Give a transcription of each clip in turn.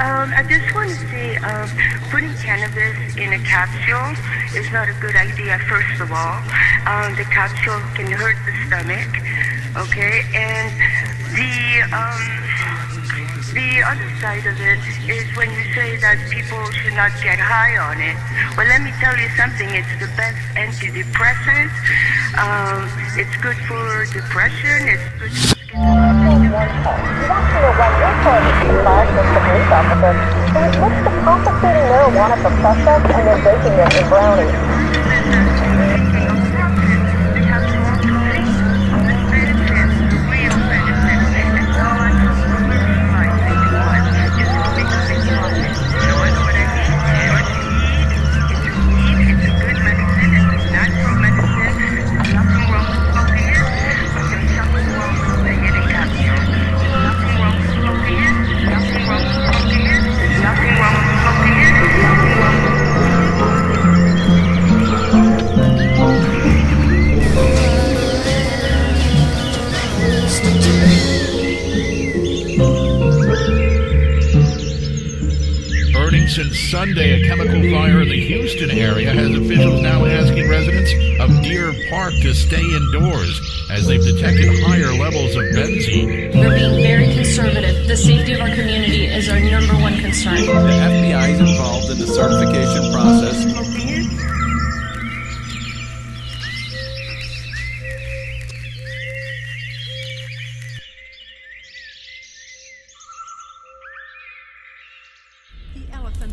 I just want to say, putting cannabis in a capsule is not a good idea, first of all. The capsule can hurt the stomach, okay? And the other side of it is when you say that people should not get high on it. Well, let me tell you something. It's the best antidepressant. It's good for depression. It's good for You want to know why your car is flagged as the police officer. What's the confiscating marijuana for suspects and then baking it in brownies? Since Sunday, a chemical fire in the Houston area has officials now asking residents of Deer Park to stay indoors as they've detected higher levels of benzene. We're being very conservative. The safety of our community is our number one concern. The FBI is involved in the certification process.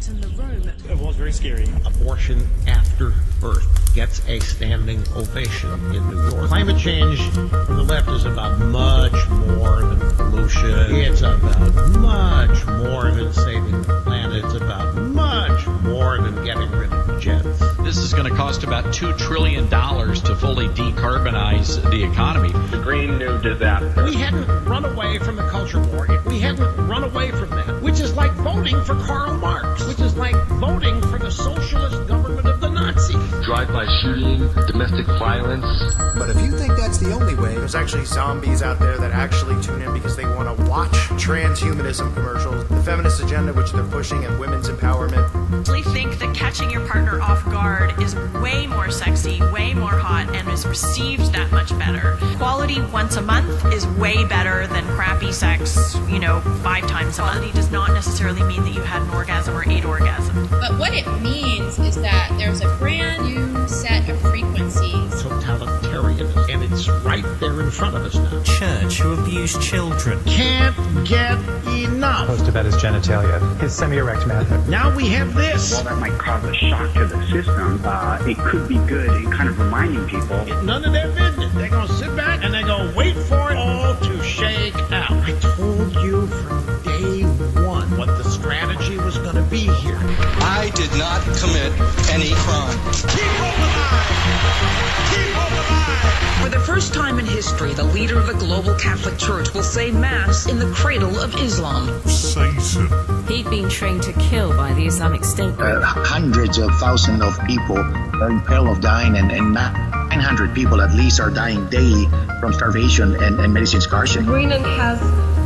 In the room. It was very scary. Abortion after birth gets a standing ovation in New York. Climate change from the left is about much more than pollution. It's about much more than saving the planet. It's about much more than getting rid of jets. This is going to cost about $2 trillion to fully decarbonize the economy. The Green New Disaster. We hadn't run away from the culture war. We hadn't run away from that, which is like voting for Karl Marx, which is like voting for the socialist government of the Nazis. Drive-by shooting, domestic violence. But if you think that's the only way, there's actually zombies out there that actually tune in because they want to watch transhumanism commercials, the feminist agenda which they're pushing, and women's empowerment. I think that catching your partner off guard is way more sexy, way more hot, and is received that much better. Quality once a month is way better than crappy sex, 5 times a month. Quality does not necessarily mean that you had an orgasm or 8 orgasms. But what it means is that there's a brand new set of frequencies. Totalitarianism, and it's right there in front of us now. Church who abuse children. Can't get enough. Most about his genitalia, his semi-erect manhood. Now we have this. While that might cause a shock to the system, it could be good in kind of reminding people. It's none of their business. They're going to sit back and they're going to wait for it all to shake out. I told you from day one what the strategy was going to be here. I did not commit any crime. Keep hope alive! Keep hope alive! For the first time in history, the leader of the global Catholic Church will say Mass in the cradle of Islam. Satan. He'd been trained to kill by the Islamic State. Hundreds of thousands of people are in peril of dying, and 900 people at least are dying daily from starvation and medicine scarcity. Greenland has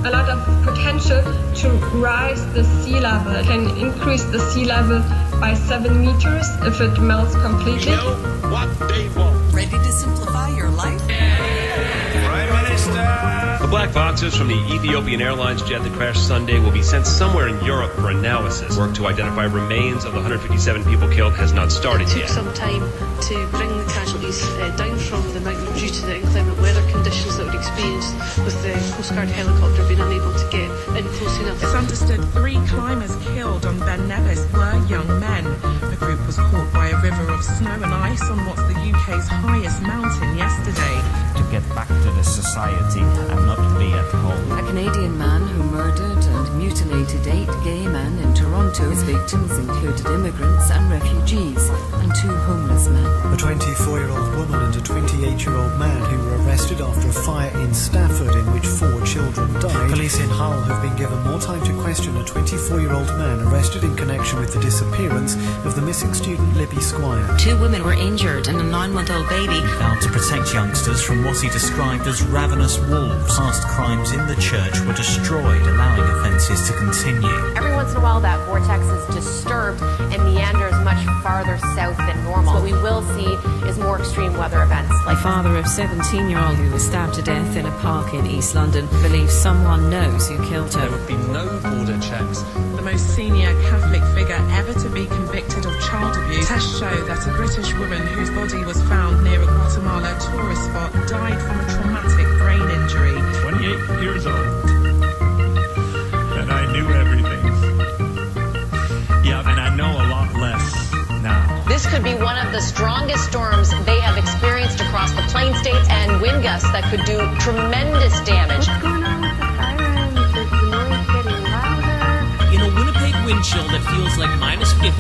a lot of potential to rise the sea level. It can increase the sea level by 7 meters if it melts completely. You know what they want. Ready to simplify your life? Prime Minister! The black boxes from the Ethiopian Airlines jet that crashed Sunday will be sent somewhere in Europe for analysis. Work to identify remains of the 157 people killed has not started yet. It took some time to bring the casualties down from the mountain due to the inclement weather conditions that were experienced with the Coast Guard helicopter being unable to get in close enough. It's understood 3 climbers killed on Ben Nevis were young men. The group was caught by a river of snow and ice on what's the UK's highest mountain yesterday. To get back to the society and not be at home. A Canadian man who murdered and mutilated 8 gay men in Toronto. His victims included immigrants and refugees and 2 homeless men. A 24-year-old woman and a 28-year-old man who were arrested after a fire in Stafford in which 4 children died. Police in Hull have been given more time to question a 24-year-old man arrested in connection with the disappearance of the missing student Libby Squire. 2 women were injured and a 9-month-old baby. Vowed to protect youngsters from what he described as ravenous wolves. Past crimes in the church were destroyed, allowing offences is to continue. Every once in a while, that vortex is disturbed and meanders much farther south than normal. What we will see is more extreme weather events. The father of 17-year-old who was stabbed to death in a park in East London believes someone knows who killed her. There would be no border checks. The most senior Catholic figure ever to be convicted of child abuse. Tests show that a British woman whose body was found near a Guatemala tourist spot died from a traumatic brain injury. 28 years old. And I knew everything. Yeah, and I know a lot less now. This could be one of the strongest storms they have experienced across the Plain States, and wind gusts that could do tremendous damage. What's going on with the sirens? Is the noise getting louder? In a Winnipeg wind chill that feels like minus 50,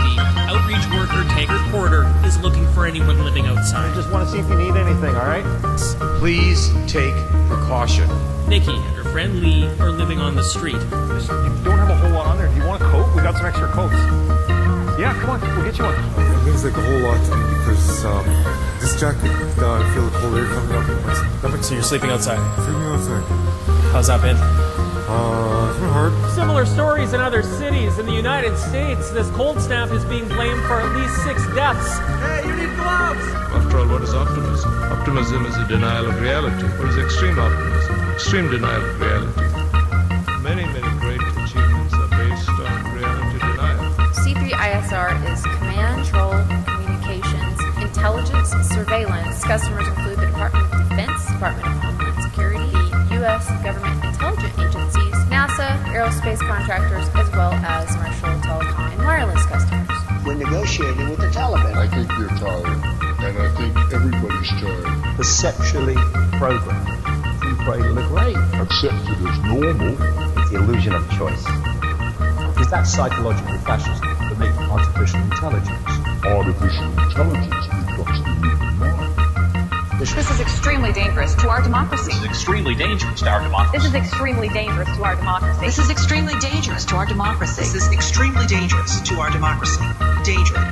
outreach worker Taggart Porter is looking for anyone living outside. I just want to see if you need anything, all right? Please take precaution. Nikki and her friend Lee are living on the street. You don't have a whole lot on there. Do you want a coat? We got some extra coats. Yeah, come on, we'll get you one. It means like a whole lot to me because this jacket, I feel the cold air coming up in my stomach. So you're sleeping outside? Sleeping outside. How's that been? It's been hard. Similar stories in other cities. In the United States, this cold snap is being blamed for at least 6 deaths. Hey, you need gloves! After all, what is optimism? Optimism is a denial of reality. What is extreme optimism? Extreme denial of reality. Many, many great achievements are based on reality denial. C3ISR is command, control, communications, intelligence, surveillance. Customers include the Department of Defense, Department of Homeland Security, the U.S. government intelligence agencies, NASA, aerospace contractors, as well as commercial, telecom, and wireless customers. We're negotiating with the Taliban. I think you're tired, and I think everybody's tired. Perceptually programmed. Through cradle to grave. Accepted as normal. It's the illusion of choice. Because that's psychological fascism, the make artificial intelligence. Artificial intelligence becomes the human mind. This is extremely dangerous to our democracy. This is extremely dangerous to our democracy. This is extremely dangerous to our democracy. This is extremely dangerous to our democracy. This is extremely dangerous to our democracy. Dangerous.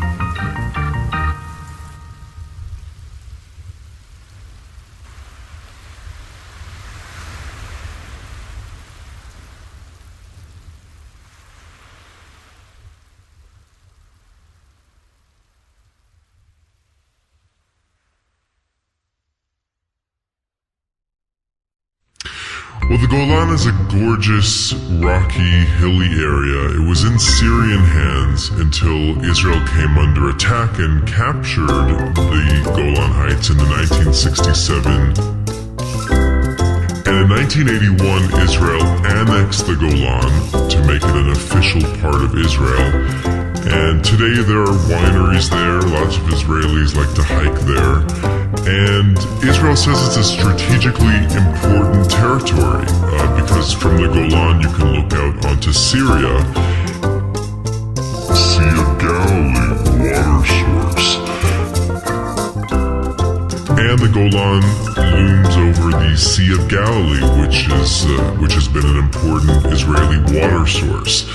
Well, the Golan is a gorgeous, rocky, hilly area. It was in Syrian hands until Israel came under attack and captured the Golan Heights in 1967. And in 1981, Israel annexed the Golan to make it an official part of Israel. And today there are wineries there. Lots of Israelis like to hike there. And Israel says it's a strategically important territory because from the Golan you can look out onto Syria, Sea of Galilee water source. And the Golan looms over the Sea of Galilee, which has been an important Israeli water source.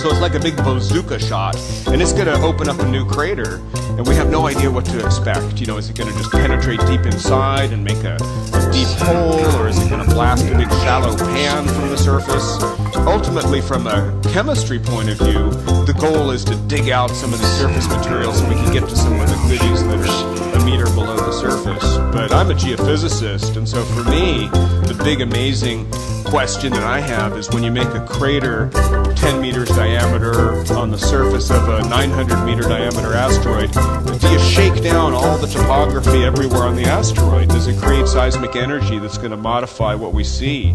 So it's like a big bazooka shot, and it's going to open up a new crater, and we have no idea what to expect. You know, is it going to just penetrate deep inside and make a deep hole, or is it going to blast a big shallow pan from the surface? Ultimately, from a chemistry point of view, the goal is to dig out some of the surface material so we can get to some of the goodies that are a meter below the surface. But I'm a geophysicist, and so for me, the big amazing question that I have is when you make a crater 10 meters diameter on the surface of a 900 meter diameter asteroid, do you shake down all the topography everywhere on the asteroid? Does it create seismic energy that's going to modify what we see?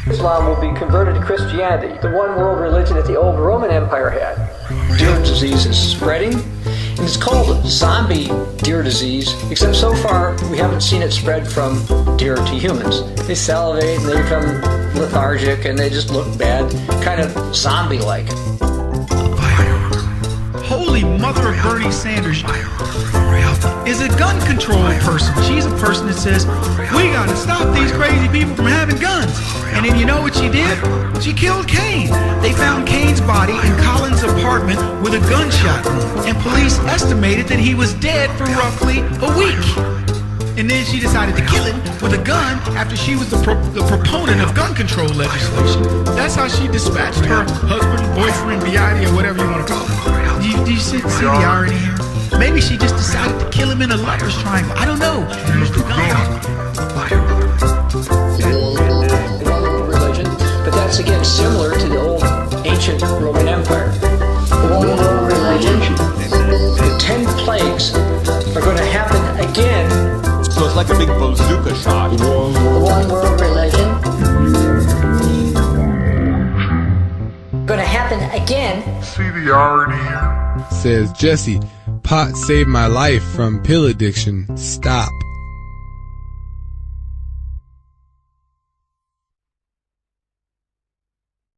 Islam will be converted to Christianity, the one world religion that the old Roman Empire had. Deer disease is spreading, and it's called zombie deer disease, except so far we haven't seen it spread from deer to humans. They salivate and they become lethargic and they just look bad, kind of zombie-like. Holy mother of Bernie Sanders is a gun control person. She's a person that says, we gotta stop these crazy people from having guns. And then you know what she did? She killed Cain. They found Cain's body in Colin's apartment with a gunshot wound, and police estimated that he was dead for roughly a week. and then she decided to kill him with a gun after she was the proponent of gun control legislation. That's how she dispatched her husband, boyfriend, biati, or whatever you want to call it. Do you see the irony here? Maybe she just decided to kill him in a lover's triangle. I don't know. Used the gun. Religion, but that's again similar to the old ancient Roman Empire. One world religion. The 10 plagues are going to happen again. So it's like a big bazooka shot. One world religion. Going to happen again. See the irony here? Says Jesse, pot saved my life from pill addiction. Stop.